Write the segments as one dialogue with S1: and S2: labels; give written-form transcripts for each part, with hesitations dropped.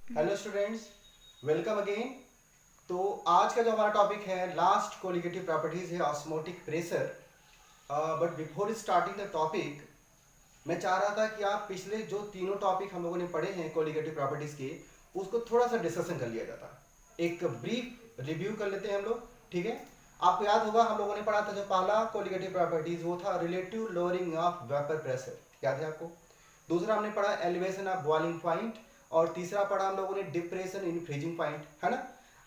S1: Hello students, welcome again. तो आज का जो हमारा टॉपिक है लास्ट कोलिगेटिव प्रॉपर्टीज है osmotic pressure. But before starting the topic मैं चाह रहा था कि आप पिछले जो तीनों टॉपिक हम लोगों ने पढ़े हैं कोलिगेटिव प्रॉपर्टीज के, उसको थोड़ा सा डिस्कशन कर लिया जाता। एक ब्रीफ रिव्यू कर लेते हैं हम लोग, ठीक है। आपको याद होगा हम लोगों ने पढ़ा था जो पहला कोलिगेटिव प्रॉपर्टीज वो था relative lowering of vapour pressure, याद है आपको। दूसरा हमने पढ़ा एलिवेशन ऑफ बॉइलिंग पॉइंट, और तीसरा पढ़ा हम लोगों ने डिप्रेशन इन फ्रीजिंग पॉइंट, है ना।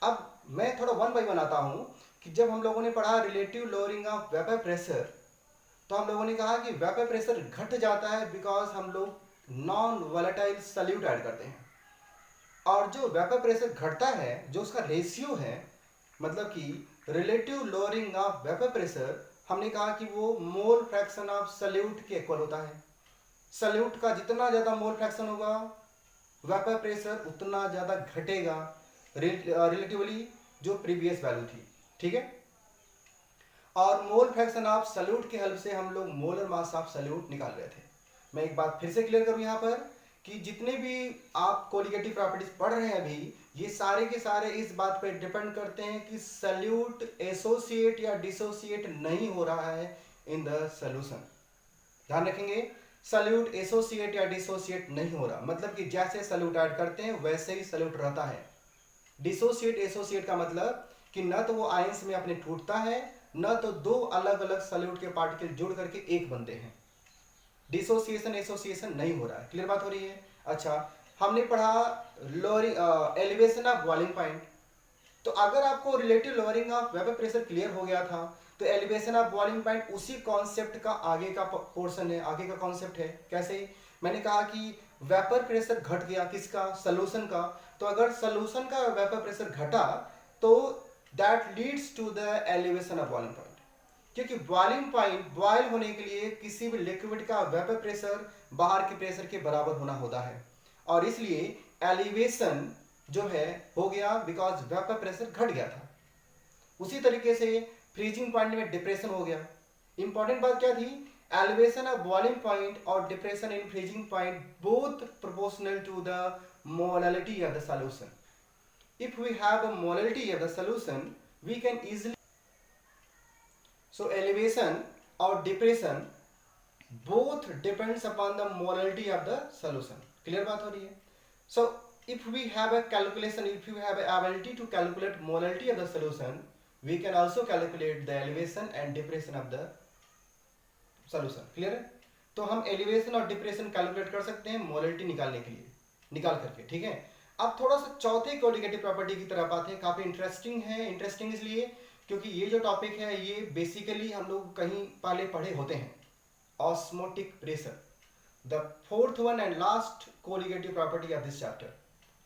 S1: अब मैं थोड़ा वन बाई वन आता हूं कि जब हम लोगों ने पढ़ा relative lowering of vapour pressure, तो हम लोगों ने कहा कि वेपर प्रेशर घट जाता है बिकॉज हम लोग नॉन वोलेटाइल सल्यूट ऐड करते हैं। और जो वेपर प्रेशर घटता है, जो उसका रेशियो है, मतलब कि relative lowering of vapour pressure, हमने कहा कि वो मोल फ्रैक्शन ऑफ सल्यूट के इक्वल होता है। सल्यूट का जितना ज्यादा मोल फ्रैक्शन होगा, वेपर प्रेशर उतना ज्यादा घटेगा रिलेटिवली जो प्रीवियस वैल्यू थी, ठीक है। और मोल फ्रैक्शन ऑफ सल्यूट के हेल्प से हम लोग मोलर मास ऑफ सल्यूट निकाल रहे थे। मैं एक बात फिर से क्लियर करूं यहाँ पर कि जितने भी आप कोलिगेटिव प्रॉपर्टीज पढ़ रहे हैं अभी, ये सारे के सारे इस बात पर डिपेंड करते हैं कि सल्यूट एसोसिएट या डिसोसिएट नहीं हो रहा है इन द सोल्यूशन। ध्यान रखेंगे, सल्यूट एसोसिएट या डिसोसिएट नहीं हो रहा, मतलब कि जैसे सल्यूट ऐड करते हैं वैसे ही सल्यूट रहता है। डिसोसिएट एसोसिएट का मतलब कि न तो वो आयंस में अपने टूटता है, न तो दो अलग अलग सल्यूट के पार्टिकल जुड़ करके एक बनते हैं। डिसोसिएशन एसोसिएशन नहीं हो रहा है। क्लियर बात हो रही है। अच्छा, हमने पढ़ा lowering elevation of boiling point. तो अगर आपको relative lowering of vapour pressure clear हो गया था, तो एलिवेशन ऑफ बॉइलिंग पॉइंट उसी कॉन्सेप्ट का आगे का पोर्शन है, आगे का कॉन्सेप्ट है। कैसे? मैंने कहा कि वेपर प्रेशर घट गया, किसका? सॉल्यूशन का। तो अगर सॉल्यूशन का वेपर प्रेशर घटा तो that leads to the elevation of boiling point, क्योंकि बॉइलिंग पॉइंट बॉयल होने के लिए किसी भी लिक्विड का वेपर प्रेशर बाहर के प्रेशर के बराबर होना होता है, और इसलिए एलिवेशन जो है हो गया बिकॉज वेपर प्रेशर घट गया था। उसी तरीके से फ्रीजिंग पॉइंट में डिप्रेशन हो गया। इंपॉर्टेंट बात क्या थी? एलिवेशन ऑफ बॉइलिंग पॉइंट और depression in freezing point both proportional to the molality of the solution. if we have a molality of the solution, we can easily, so elevation or depression both depends upon the molality of the solution. Clear बात हो रही है। So if we have a calculation, if you have a ability to calculate molality of the solution, we can also calculate the elevation and depression of the solution. Clear है। तो हम elevation और depression calculate कर सकते हैं molality निकालने के लिए, निकाल करके, ठीक है। अब थोड़ा सा चौथे कोलिगेटिव प्रॉपर्टी की तरफ आते हैं। काफी इंटरेस्टिंग है। इंटरेस्टिंग इसलिए क्योंकि ये जो टॉपिक है ये बेसिकली हम लोग कहीं पहले पढ़े होते हैं। Osmotic pressure, the fourth one and last colligative property of this chapter,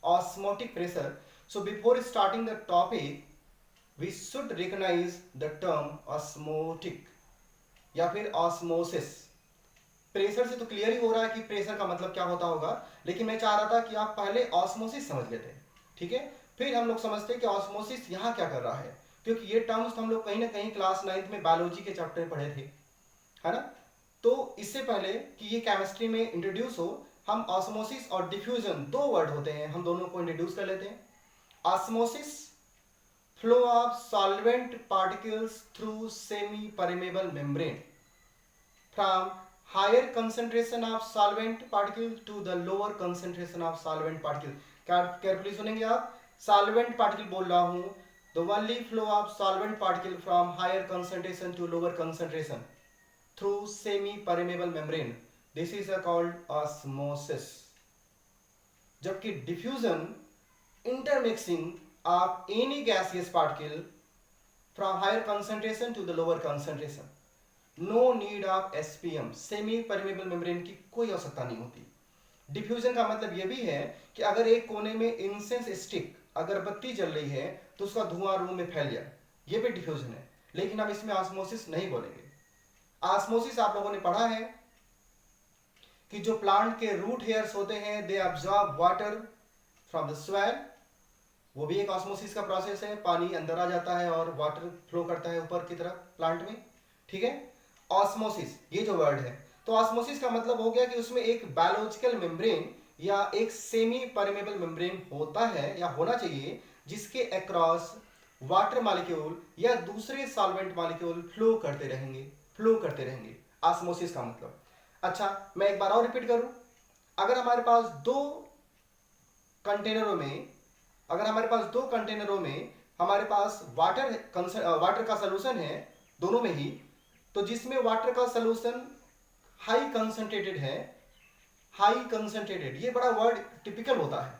S1: osmotic pressure. So before starting the topic we should recognise the term osmotic या फिर ऑस्मोसिस। प्रेशर से तो क्लियर ही हो रहा है कि प्रेशर का मतलब क्या होता होगा, लेकिन मैं चाह रहा था कि आप पहले ऑस्मोसिस समझ लेते हैं, ठीक है। फिर हम लोग समझते हैं कि ऑस्मोसिस यहाँ क्या कर रहा है, क्योंकि ये टर्म्स हम लोग कहीं ना कहीं क्लास 9th में बायोलॉजी के चैप्टर में पढ़े थे, है ना। तो इससे पहले कि ये केमिस्ट्री में इंट्रोड्यूस हो, हम ऑस्मोसिस और डिफ्यूजन दो वर्ड होते हैं, हम दोनों को इंट्रोड्यूस कर लेते हैं। Osmosis, flow of solvent particles through semi permeable membrane from higher concentration of solvent particle to the lower concentration of solvent particle। carefully सुनेंगे आप, solvent particle बोल रहा हूं, the only flow of solvent particle from higher concentration to lower concentration through semi permeable membrane, this is called osmosis। जबकि diffusion, intermixing of any gaseous particle from higher concentration to the lower concentration, no need of SPM, semi permeable membrane की कोई आवश्यकता नहीं होती। Diffusion का मतलब यह भी है कि अगर एक कोने में इंसेंस स्टिक अगरबत्ती जल रही है तो उसका धुआं रूम में फैल जाए, यह भी डिफ्यूजन है, लेकिन हम इसमें ऑस्मोसिस नहीं बोलेंगे। ऑस्मोसिस आप लोगों ने पढ़ा है कि जो प्लांट के रूट हेयर्स होते हैं they absorb water from the soil, वो भी एक ऑस्मोसिस का प्रोसेस है। पानी अंदर आ जाता है और वाटर फ्लो करता है ऊपर की तरफ प्लांट में, ठीक है। ऑस्मोसिस ये जो वर्ड है, तो ऑस्मोसिस का मतलब हो गया कि उसमें एक बायोलॉजिकल मेम्ब्रेन या एक सेमी परमेबल मेम्ब्रेन होता है या होना चाहिए जिसके अक्रॉस वाटर मॉलिक्यूल या दूसरे सॉल्वेंट मॉलिक्यूल फ्लो करते रहेंगे। ऑस्मोसिस का मतलब। अच्छा, मैं एक बार और रिपीट करूं। अगर हमारे पास दो कंटेनरों में हमारे पास वाटर का सोल्यूशन है दोनों में ही, तो जिसमें वाटर का सोल्यूशन हाई कंसंट्रेटेड है, हाई कंसंट्रेटेड, ये बड़ा वर्ड टिपिकल होता है।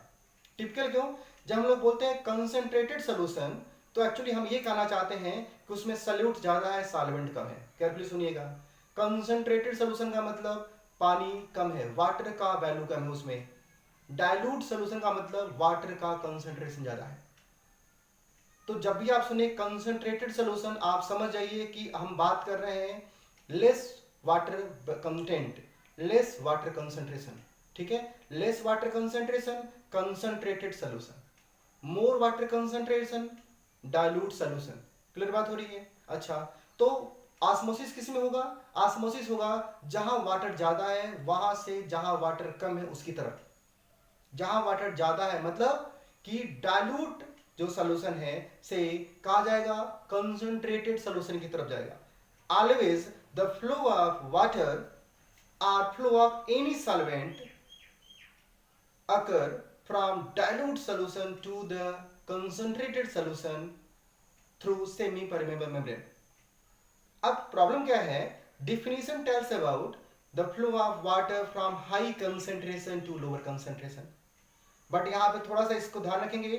S1: टिपिकल क्यों? जब हम लोग बोलते हैं कंसंट्रेटेड सोल्यूशन, तो एक्चुअली हम ये कहना चाहते हैं कि उसमें सॉल्यूट ज्यादा है, सॉल्वेंट कम है। केयरफुली सुनिएगा। कंसंट्रेटेड सोल्यूशन का मतलब पानी कम है, वाटर का वैल्यू कम है उसमें। डाइल्यूट सोल्यूशन का मतलब वाटर का कंसंट्रेशन ज्यादा है। तो जब भी आप सुने कंसंट्रेटेड सोल्यूशन, आप समझ जाइए कि हम बात कर रहे हैं less water content, less water concentration. ठीक है, less water concentration concentrated solution, more water concentration dilute solution. Clear बात हो रही है? अच्छा, तो ऑस्मोसिस किस में होगा? ऑस्मोसिस होगा जहां वाटर ज्यादा है वहां से जहां वाटर कम है उसकी तरफ। जहां वाटर ज्यादा है मतलब कि डाइल्यूट जो सोल्यूशन है से कहा जाएगा कंसंट्रेटेड सोल्यूशन की तरफ जाएगा। Always the flow of water और flow of any solvent occur from dilute solution to the concentrated solution through semi permeable membrane। अब प्रॉब्लम क्या है? Definition tells about the flow of water from high concentration to lower concentration. But यहां पे थोड़ा सा इसको ध्यान रखेंगे,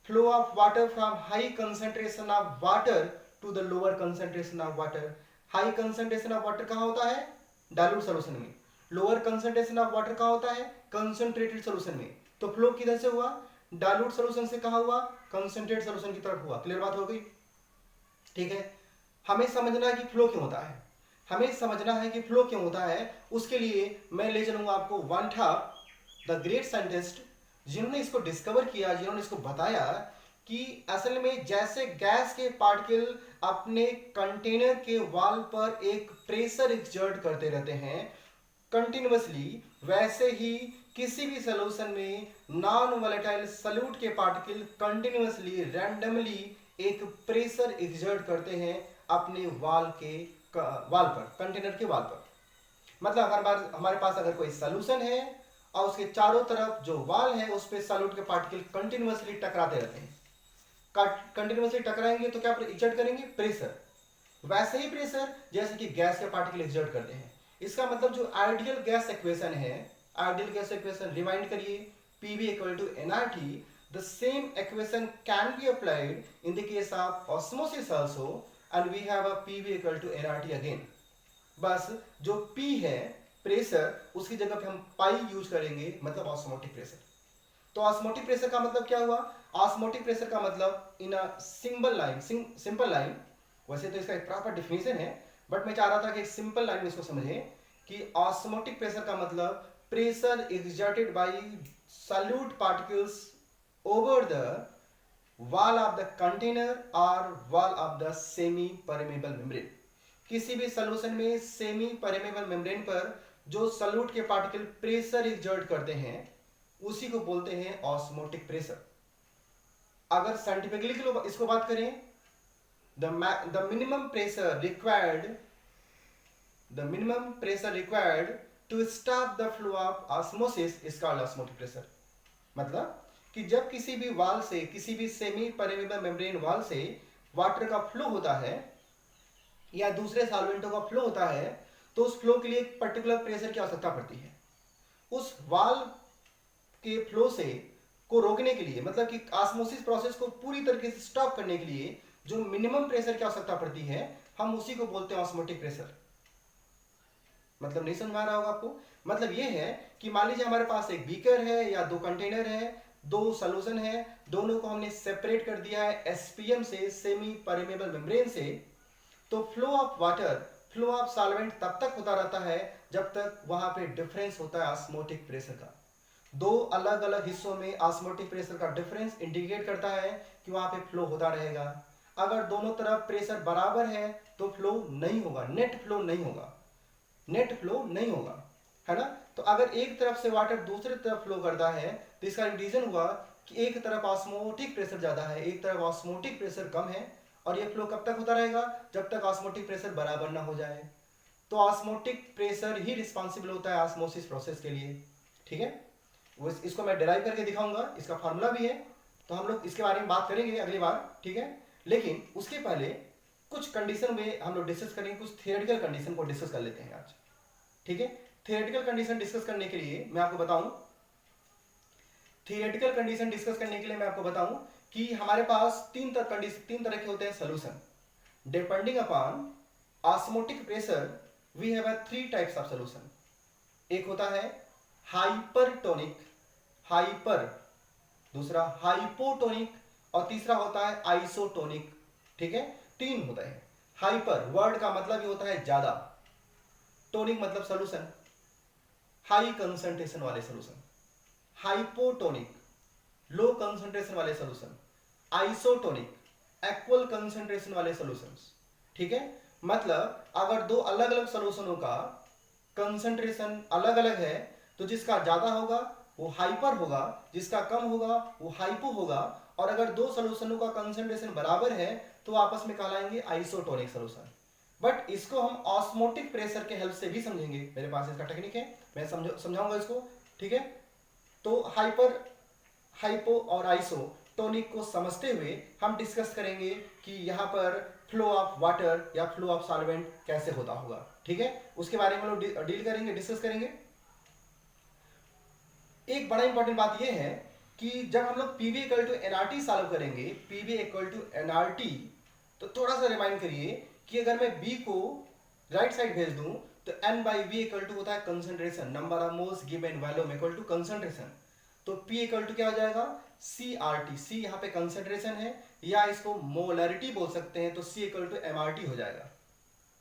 S1: flow of water from high concentration of water to the lower concentration of water. High concentration of water कहां होता है? डाइल्यूट सॉल्यूशन में। लोअर कंसेंट्रेशन ऑफ वाटर कहां होता है? कंसेंट्रेटेड सॉल्यूशन में। तो फ्लो किधर से हुआ? डाइल्यूट सॉल्यूशन से कहां हुआ? कंसेंट्रेटेड सॉल्यूशन की तरफ हुआ। क्लियर बात हो गई? ठीक है, हमें समझना है कि फ्लो क्यों होता है। हमें समझना है कि फ्लो क्यों होता है, उसके लिए मैं ले चलूंगा आपको one top the great scientist जिन्होंने इसको डिस्कवर किया, जिन्होंने इसको बताया कि असल में जैसे गैस के पार्टिकल अपने कंटेनर के वॉल पर एक प्रेशर एक्सर्ट करते रहते हैं कंटिन्यूअसली, वैसे ही किसी भी सॉल्यूशन में नॉन वोलेटाइल सॉल्यूट के पार्टिकल कंटिन्यूअसली रैंडमली एक प्रेशर एक्सर्ट करते हैं अपने वॉल पर, कंटेनर के वॉल पर। मतलब अगर हमारे पास अगर कोई सॉल्यूशन है और उसके चारों तरफ जो वॉल है उस पे सॉल्यूट के पार्टिकल कंटिन्यूअसली टकराते रहते हैं। कंटिन्यूअसली टकराएंगे तो क्या एक्सर्ट करेंगे? प्रेशर। वैसे ही प्रेशर जैसे कि गैस के पार्टिकल एक्सर्ट करते हैं। इसका मतलब जो आइडियल गैस इक्वेशन है, आइडियल गैस इक्वेशन रिवाइंड करिए, PV equal to nRT। the same equation can be applied in the case of osmosis also and we have a PV equal to nRT again। बस जो P है pressure, उसकी जगह पे हम पाई use करेंगे, मतलब ऑस्मोटिक प्रेशर। तो ऑस्मोटिक प्रेशर का मतलब क्या हुआ? ऑस्मोटिक प्रेशर का मतलब इन अ सिंपल लाइन, वैसे तो इसका एक प्रॉपर डिफिनेशन है बट मैं चाह रहा था कि एक सिंपल लाइन में इसको समझें कि ऑस्मोटिक प्रेशर का मतलब pressure exerted by solute particles over the wall of the container or wall of the semi permeable membrane। किसी भी सॉल्यूशन में सेमी परमेबल मेम्ब्रेन पर जो सॉल्यूट के पार्टिकल प्रेशर एक्सर्ट करते हैं उसी को बोलते हैं ऑस्मोटिक प्रेशर। अगर साइंटिफिकली इसको बात करें, the minimum pressure required to stop the flow of osmosis is called osmotic pressure. मतलब कि जब किसी भी वाल से, किसी भी सेमी परमेबल मेम्ब्रेन वाल से वाटर का फ्लो होता है या दूसरे सॉल्वेंटों का फ्लो होता है तो उस फ्लो के लिए एक पर्टिकुलर प्रेशर की आवश्यकता पड़ती है। उस वाल के फ्लो से को रोकने के लिए, मतलब कि ऑस्मोसिस प्रोसेस को पूरी तरीके से स्टॉप करने के लिए जो मिनिमम प्रेशर की आवश्यकता पड़ती है हम उसी को बोलते हैं ऑस्मोटिक प्रेशर। मतलब नहीं समझ आ रहा होगा आपको? मतलब ये है कि मान लीजिए हमारे पास एक बीकर है या दो कंटेनर है, दो सॉल्यूशन है, दोनों को हमने सेपरेट कर दिया है एसपीएम से, सेमी परमेबल मेम्ब्रेन से। तो flow of water, flow of solvent तब तक होता रहता है जब तक वहां पे डिफरेंस होता है ऑस्मोटिक प्रेशर का। दो अलग अलग हिस्सों में ऑस्मोटिक प्रेशर का डिफरेंस इंडिकेट करता है कि वहां पे फ्लो होता रहेगा। अगर दोनों तरफ प्रेशर बराबर है तो फ्लो नहीं होगा, नेट फ्लो नहीं होगा, नेट फ्लो नहीं होगा, है ना? तो अगर एक तरफ से वाटर दूसरी तरफ फ्लो करता है तो इसका रीजन हुआ कि एक तरफ ऑस्मोटिक प्रेशर ज़्यादा है, एक तरफ ऑस्मोटिक प्रेशर कम है, और ये फ्लो कब तक होता रहेगा, जब तक ऑस्मोटिक प्रेशर बराबर ना हो जाए। तो ऑस्मोटिक प्रेशर ही रिस्पॉन्सिबल होता है ऑस्मोसिस प्रोसेस के लिए, ठीक है। वो इसको मैं डिराइव करके दिखाऊंगा, इसका फार्मूला भी है, तो हम लोग इसके बारे में बात करेंगे अगली बार, ठीक है। लेकिन उसके पहले कुछ कंडीशन में हम लोग डिस्कस करेंगे, कुछ थियोरेटिकल कंडीशन को डिस्कस कर लेते हैं आज, ठीक है। थियोरेटिकल कंडीशन डिस्कस करने के लिए मैं आपको बताऊं, थियोरेटिकल कंडीशन डिस्कस करने के लिए मैं आपको बताऊं कि हमारे पास तीन तरह के होते हैं solution. Depending upon osmotic pressure we have 3 types of solution. एक होता है हाइपरटोनिक, हाइपर, दूसरा हाइपोटोनिक, और तीसरा होता है आइसोटोनिक, ठीक है। 3 होता है। हाइपर वर्ड का मतलब ये होता है ज्यादा, टोनिक मतलब सोल्यूशन, हाई कंसंट्रेशन वाले सोल्यूशन, हाइपोटोनिक लो कंसंट्रेशन वाले सोल्यूशन, आइसोटोनिक इक्वल कंसंट्रेशन वाले सॉल्यूशंस, ठीक है। मतलब अगर दो अलग अलग सॉल्यूशनों का कंसंट्रेशन अलग अलग है तो जिसका ज्यादा होगा वो हाइपर होगा, जिसका कम होगा वो हाइपो होगा, और अगर दो सॉल्यूशनों का कंसंट्रेशन बराबर है तो आपस में कहलाएंगे आइसोटोनिक सॉल्यूशन। बट इसको हम ऑस्मोटिक प्रेशर के हेल्प से भी समझेंगे, मेरे पास इसका टेक्निक है, मैं समझाऊंगा इसको, ठीक है। तो हाइपर, हाइपो और आइसो टोनिक को समझते हुए हम डिस्कस करेंगे कि यहाँ पर फ्लो ऑफ वाटर या फ्लो ऑफ सॉल्वेंट कैसे होता होगा, ठीक है। उसके बारे में हम लोग डील करेंगे, डिस्कस करेंगे। एक बड़ा इंपॉर्टेंट बात यह है कि जब हम लोग PV equal to NRT solve करेंगे, पीवी इक्वल टू एनआरटी, तो थोड़ा सा रिमाइंड करिए कि अगर मैं बी को राइट साइड भेज दूं तो n by V equal to होता है concentration, number of moles given volume equal to concentration. तो P इक्वल टू क्या हो जाएगा, CRT, C यहाँ पे कंसंट्रेशन है, या इसको मोलरिटी बोल सकते हैं, तो C इक्वल टू MRT हो जाएगा,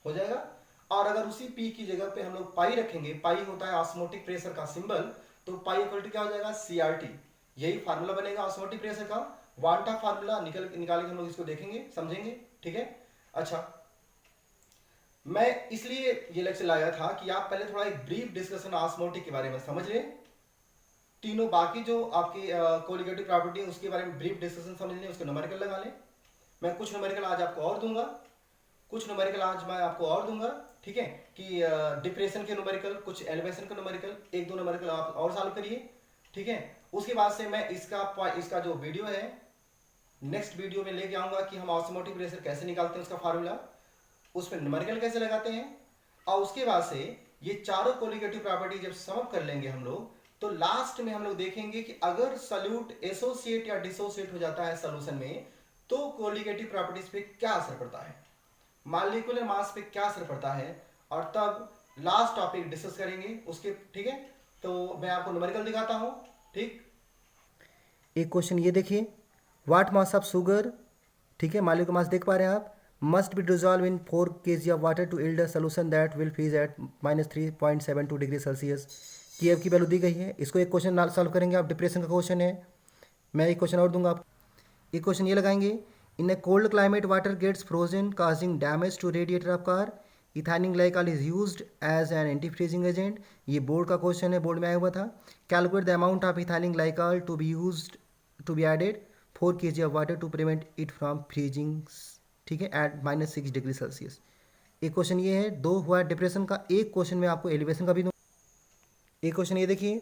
S1: हो जाएगा। और अगर उसी P की जगह पे हम लोग पाई रखेंगे, पाई होता है ऑस्मोटिक प्रेशर का सिंबल, तो पाई इक्वल टू क्या हो जाएगा, CRT। यही फार्मूला बनेगा ऑस्मोटिक प्रेशर का, वांटा फार्मूला निकाल के हम लोग इसको देखेंगे, समझेंगे, ठीक है। अच्छा, मैं इसलिए ये लेक्चर लाया था कि आप पहले थोड़ा एक ब्रीफ डिस्कशन ऑस्मोटिक के बारे में समझ लें, तीनों बाकी जो आपकी कोलिगेटिव प्रॉपर्टी है उसके बारे में ब्रीफ डिस्कशन समझ लें, उसके न्यूमेरिकल लगा लें। मैं कुछ न्यूमेरिकल आज आपको और दूंगा, कुछ न्यूमेरिकल आज मैं आपको और दूंगा, ठीक है, कि डिप्रेशन के न्यूमेरिकल, कुछ एलिवेशन के न्यूमेरिकल, एक दो न्यूमेरिकल आप और सॉल्व करिए, ठीक है। उसके बाद से मैं इसका जो वीडियो है नेक्स्ट वीडियो में लेके आऊंगा कि हम ऑस्मोटिक प्रेशर कैसे निकालते हैं, उसका फार्मूला, उस पर न्यूमेरिकल कैसे लगाते हैं, और उसके बाद से ये चारों कोलिगेटिव प्रॉपर्टी जब सम अप कर लेंगे हम लोग, तो लास्ट में हम लोग देखेंगे कि अगर सॉल्यूट एसोसिएट या डिसोसिएट हो जाता है सॉल्यूशन में तो कोलिगेटिव प्रॉपर्टीज पे क्या असर पड़ता है, मॉलिक्यूलर मास पे क्या असर पड़ता है, और तब लास्ट टॉपिक डिस्कस करेंगे उसके, ठीक है। तो मैं आपको न्यूमेरिकल दिखाता हूं, ठीक।
S2: एक क्वेश्चन ये देखिए, व्हाट मास ऑफ शुगर, ठीक है, मॉलिक्यूलर मास देख पा रहे हैं आप, must be dissolve in 4 kg of water to yield a solution that will freeze at -3.72 degree Celsius. K F की वैल्यू दी गई है। इसको एक क्वेश्चन सॉल्व करेंगे आप, डिप्रेशन का क्वेश्चन है। मैं एक क्वेश्चन और दूंगा आप, एक क्वेश्चन ये लगाएंगे, in a cold climate water gets frozen causing damage to radiator of car, ethylene glycol is used as an anti freezing agent. ये बोर्ड का क्वेश्चन है, बोर्ड में आया हुआ था। Calculate the amount of ethylene glycol to be used to be added 4 kg of water to prevent it from freezing, ठीक है, at -6 degree Celsius. एक क्वेश्चन ये है, दो हुआ डिप्रेशन का, एक क्वेश्चन में आपको एलिवेशन का भी दूँ। एक क्वेश्चन ये देखिए,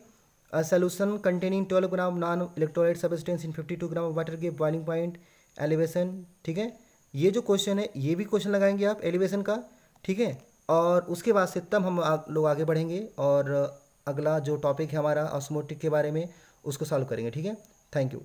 S2: a solution containing 12 gram non electrolyte substance in 52 gram of water के बॉइलिंग पॉइंट एलिवेशन, ठीक है। ये जो क्वेश्चन है ये भी क्वेश्चन लगाएंगे आप एलिवेशन का, ठीक है। और उसके बाद से तब हम लोग आगे बढ़ेंगे और अगला जो टॉपिक है हमारा ऑस्मोटिक के बारे में उसको सॉल्व करेंगे, ठीक है। Thank you.